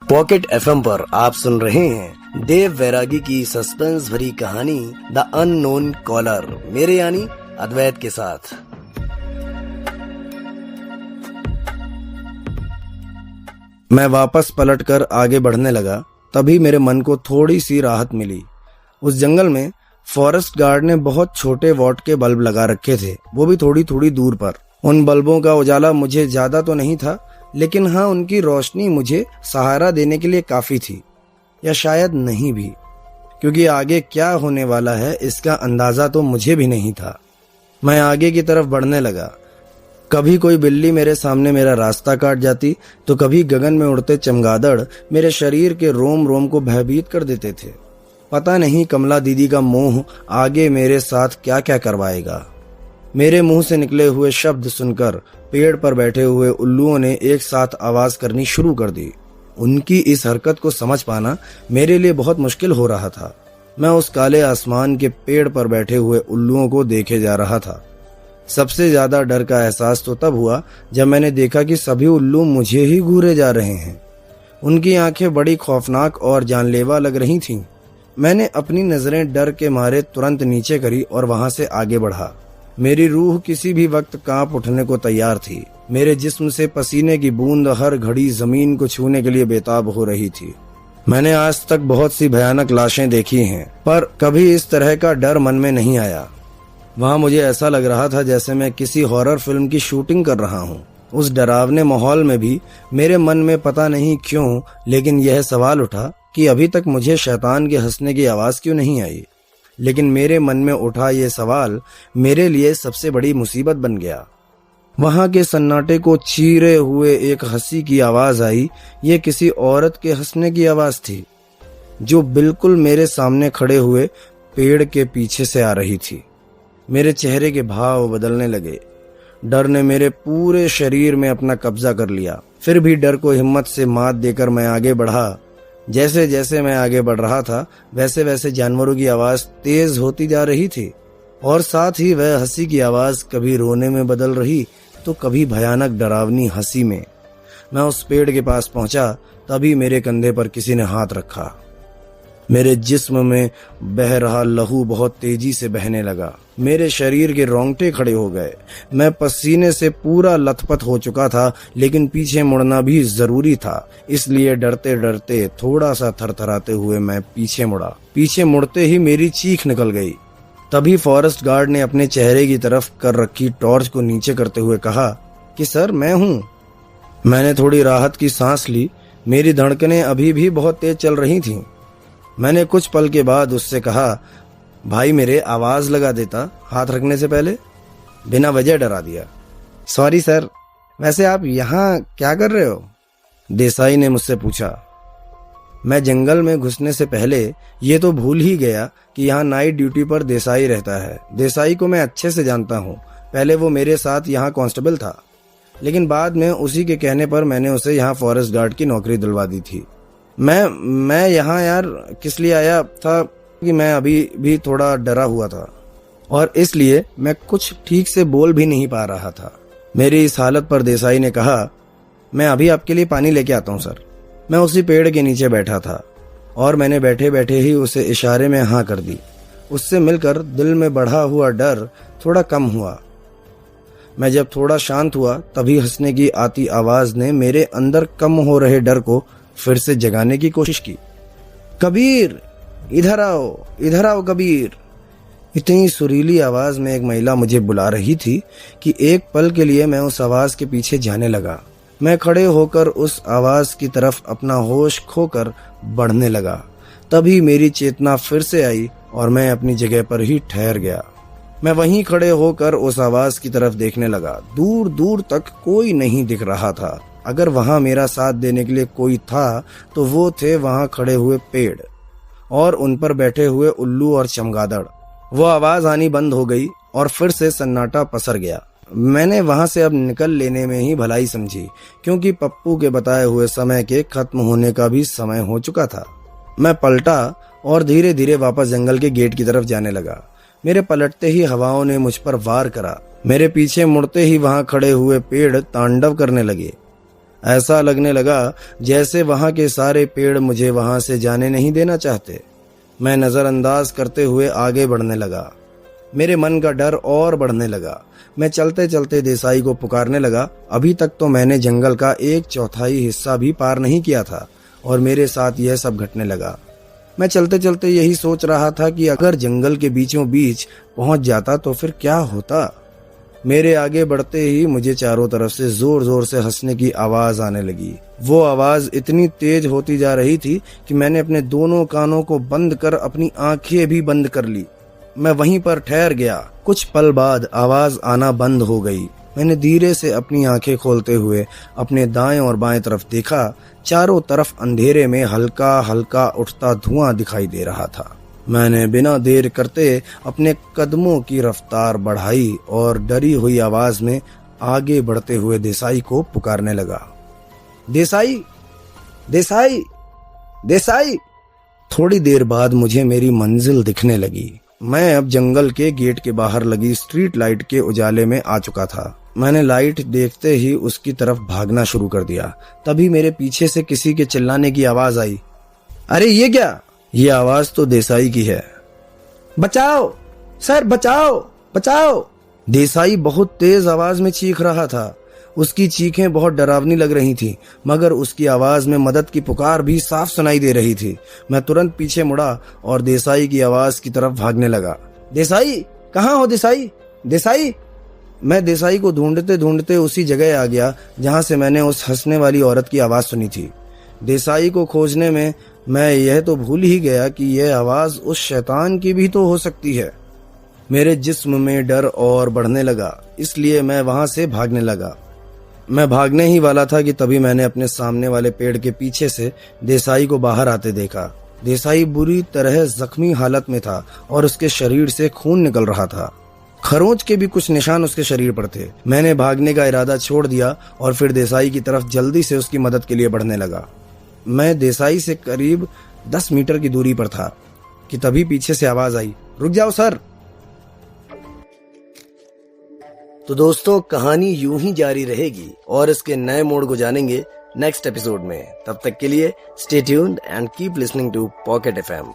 Pocket FM पर आप सुन रहे हैं देव वैरागी की सस्पेंस भरी कहानी द अननोन कॉलर, मेरे यानी अद्वैत के साथ। मैं वापस पलटकर आगे बढ़ने लगा, तभी मेरे मन को थोड़ी सी राहत मिली। उस जंगल में फॉरेस्ट गार्ड ने बहुत छोटे वॉट के बल्ब लगा रखे थे, वो भी थोड़ी थोड़ी दूर पर। उन बल्बों का उजाला मुझे ज्यादा तो नहीं था, लेकिन हाँ, उनकी रोशनी मुझे सहारा देने के लिए काफी थी, या शायद नहीं भी, क्योंकि आगे क्या होने वाला है इसका अंदाजा तो मुझे भी नहीं था। मैं आगे की तरफ बढ़ने लगा। कभी कोई बिल्ली मेरे सामने मेरा रास्ता काट जाती, तो कभी गगन में उड़ते चमगादड़ मेरे शरीर के रोम रोम को भयभीत कर देते थे। पता नहीं कमला दीदी का मोह आगे मेरे साथ क्या क्या करवाएगा। मेरे मुंह से निकले हुए शब्द सुनकर पेड़ पर बैठे हुए उल्लुओं ने एक साथ आवाज करनी शुरू कर दी। उनकी इस हरकत को समझ पाना मेरे लिए बहुत मुश्किल हो रहा था। मैं उस काले आसमान के पेड़ पर बैठे हुए उल्लुओं को देखे जा रहा था। सबसे ज्यादा डर का एहसास तो तब हुआ जब मैंने देखा कि सभी उल्लू मुझे ही घूरे जा रहे हैं। उनकी आंखें बड़ी खौफनाक और जानलेवा लग रही थीं। मैंने अपनी नजरें डर के मारे तुरंत नीचे करी और वहां से आगे बढ़ा। मेरी रूह किसी भी वक्त कांप उठने को तैयार थी। मेरे जिस्म से पसीने की बूंद हर घड़ी जमीन को छूने के लिए बेताब हो रही थी। मैंने आज तक बहुत सी भयानक लाशें देखी हैं, पर कभी इस तरह का डर मन में नहीं आया। वहां मुझे ऐसा लग रहा था जैसे मैं किसी हॉरर फिल्म की शूटिंग कर रहा हूं। उस डरावने माहौल में भी मेरे मन में पता नहीं क्यों, लेकिन यह सवाल उठा कि अभी तक मुझे शैतान के हंसने की आवाज क्यों नहीं आई। लेकिन मेरे मन में उठा ये सवाल मेरे लिए सबसे बड़ी मुसीबत बन गया। वहां के सन्नाटे को चीरे हुए एक हंसी की आवाज आई। ये किसी औरत के हंसने की आवाज थी, जो बिल्कुल मेरे सामने खड़े हुए पेड़ के पीछे से आ रही थी। मेरे चेहरे के भाव बदलने लगे। डर ने मेरे पूरे शरीर में अपना कब्जा कर लिया। फिर भी डर को हिम्मत से मात देकर मैं आगे बढ़ा। जैसे जैसे मैं आगे बढ़ रहा था, वैसे वैसे जानवरों की आवाज तेज होती जा रही थी, और साथ ही वह हंसी की आवाज कभी रोने में बदल रही तो कभी भयानक डरावनी हंसी में। मैं उस पेड़ के पास पहुंचा, तभी मेरे कंधे पर किसी ने हाथ रखा। मेरे जिस्म में बह रहा लहू बहुत तेजी से बहने लगा। मेरे शरीर के रोंगटे खड़े हो गए। मैं पसीने से पूरा लथपथ हो चुका था, लेकिन पीछे मुड़ना भी जरूरी था, इसलिए डरते डरते थोड़ा सा थरथराते हुए मैं पीछे मुड़ा। पीछे मुड़ते ही मेरी चीख निकल गई। तभी फॉरेस्ट गार्ड ने अपने चेहरे की तरफ कर रखी टॉर्च को नीचे करते हुए कहा कि सर, मैं हूँ। मैंने थोड़ी राहत की सांस ली। मेरी धड़कनें अभी भी बहुत तेज चल रही थीं। मैंने कुछ पल के बाद उससे कहा, भाई मेरे, आवाज लगा देता हाथ रखने से पहले, बिना वजह डरा दिया। सॉरी सर, वैसे आप यहाँ क्या कर रहे हो? देसाई ने मुझसे पूछा। मैं जंगल में घुसने से पहले ये तो भूल ही गया कि यहाँ नाइट ड्यूटी पर देसाई रहता है। देसाई को मैं अच्छे से जानता हूँ। पहले वो मेरे साथ यहाँ कांस्टेबल था, लेकिन बाद में उसी के कहने पर मैंने उसे यहाँ फॉरेस्ट गार्ड की नौकरी दिलवा दी थी। मैं यहाँ यार किस लिए आया था कि मैं अभी भी थोड़ा डरा हुआ था, और इसलिए मैं कुछ ठीक से बोल भी नहीं पा रहा था। मेरी इस हालत पर देसाई ने कहा, मैं अभी आपके लिए पानी लेके आता हूँ सर। मैं उसी पेड़ के नीचे बैठा था, और मैंने बैठे बैठे ही उसे इशारे में हाँ कर दी। उससे मिलकर दिल में बढ़ा हुआ डर थोड़ा कम हुआ। मैं जब थोड़ा शांत हुआ, तभी हंसने की आती आवाज ने मेरे अंदर कम हो रहे डर को फिर से जगाने की कोशिश की। कबीर, इधर आओ कबीर। इतनी सुरीली आवाज में एक महिला मुझे बुला रही थी कि एक पल के लिए मैं उस आवाज के पीछे जाने लगा। मैं खड़े होकर उस आवाज की तरफ अपना होश खोकर बढ़ने लगा। तभी मेरी चेतना फिर से आई और मैं अपनी जगह पर ही ठहर गया। मैं वहीं खड़े होकर उस आवाज की तरफ देखने लगा। दूर दूर तक कोई नहीं दिख रहा था। अगर वहां मेरा साथ देने के लिए कोई था, तो वो थे वहां खड़े हुए पेड़ और उन पर बैठे हुए उल्लू और चमगादड़। वो आवाज आनी बंद हो गई और फिर से सन्नाटा पसर गया। मैंने वहां से अब निकल लेने में ही भलाई समझी, क्योंकि पप्पू के बताए हुए समय के खत्म होने का भी समय हो चुका था। मैं पलटा और धीरे धीरे वापस जंगल के गेट की तरफ जाने लगा। मेरे पलटते ही हवाओं ने मुझ पर वार करा। मेरे पीछे मुड़ते ही वहां खड़े हुए पेड़ तांडव करने लगे। ऐसा लगने लगा जैसे वहां के सारे पेड़ मुझे वहां से जाने नहीं देना चाहते। मैं नजरअंदाज करते हुए आगे बढ़ने लगा। मेरे मन का डर और बढ़ने लगा। मैं चलते चलते देसाई को पुकारने लगा। अभी तक तो मैंने जंगल का 1/4 हिस्सा भी पार नहीं किया था और मेरे साथ यह सब घटने लगा। मैं चलते चलते यही सोच रहा था कि अगर जंगल के बीचों बीच पहुंच जाता तो फिर क्या होता। मेरे आगे बढ़ते ही मुझे चारों तरफ से जोर जोर से हंसने की आवाज आने लगी। वो आवाज इतनी तेज होती जा रही थी कि मैंने अपने दोनों कानों को बंद कर अपनी आंखें भी बंद कर ली। मैं वहीं पर ठहर गया। कुछ पल बाद आवाज आना बंद हो गई। मैंने धीरे से अपनी आंखें खोलते हुए अपने दाएं और बाएं तरफ देखा। चारों तरफ अंधेरे में हल्का हल्का उठता धुआं दिखाई दे रहा था। मैंने बिना देर करते अपने कदमों की रफ्तार बढ़ाई और डरी हुई आवाज में आगे बढ़ते हुए देसाई को पुकारने लगा। देसाई, देसाई, देसाई। थोड़ी देर बाद मुझे मेरी मंजिल दिखने लगी। मैं अब जंगल के गेट के बाहर लगी स्ट्रीट लाइट के उजाले में आ चुका था। मैंने लाइट देखते ही उसकी तरफ भागना शुरू कर दिया। तभी मेरे पीछे से किसी के चिल्लाने की आवाज आई। अरे ये क्या? ये आवाज तो देसाई की है। बचाओ सर, बचाओ, बचाओ। देसाई बहुत तेज आवाज में चीख रहा था। उसकी चीखें बहुत डरावनी लग रही थी, मगर उसकी आवाज में मदद की पुकार भी साफ सुनाई दे रही थी। मैं तुरंत पीछे मुड़ा और देसाई की आवाज की तरफ भागने लगा। देसाई, कहाँ हो देसाई? देसाई। मैं देसाई को ढूंढते ढूंढते उसी जगह आ गया जहां से मैंने उस हंसने वाली औरत की आवाज सुनी थी। देसाई को खोजने में मैं यह तो भूल ही गया कि यह आवाज उस शैतान की भी तो हो सकती है। मेरे जिस्म में डर और बढ़ने लगा, इसलिए मैं वहां से भागने लगा। मैं भागने ही वाला था कि तभी मैंने अपने सामने वाले पेड़ के पीछे से देसाई को बाहर आते देखा। देसाई बुरी तरह जख्मी हालत में था और उसके शरीर से खून निकल रहा था। खरोंच के भी कुछ निशान उसके शरीर पर थे। मैंने भागने का इरादा छोड़ दिया और फिर देसाई की तरफ जल्दी से उसकी मदद के लिए बढ़ने लगा। मैं देसाई से करीब 10 मीटर की दूरी पर था कि तभी पीछे से आवाज आई, रुक जाओ सर। तो दोस्तों, कहानी यूं ही जारी रहेगी और इसके नए मोड़ को जानेंगे नेक्स्ट एपिसोड में। तब तक के लिए stay tuned and keep listening to pocket FM।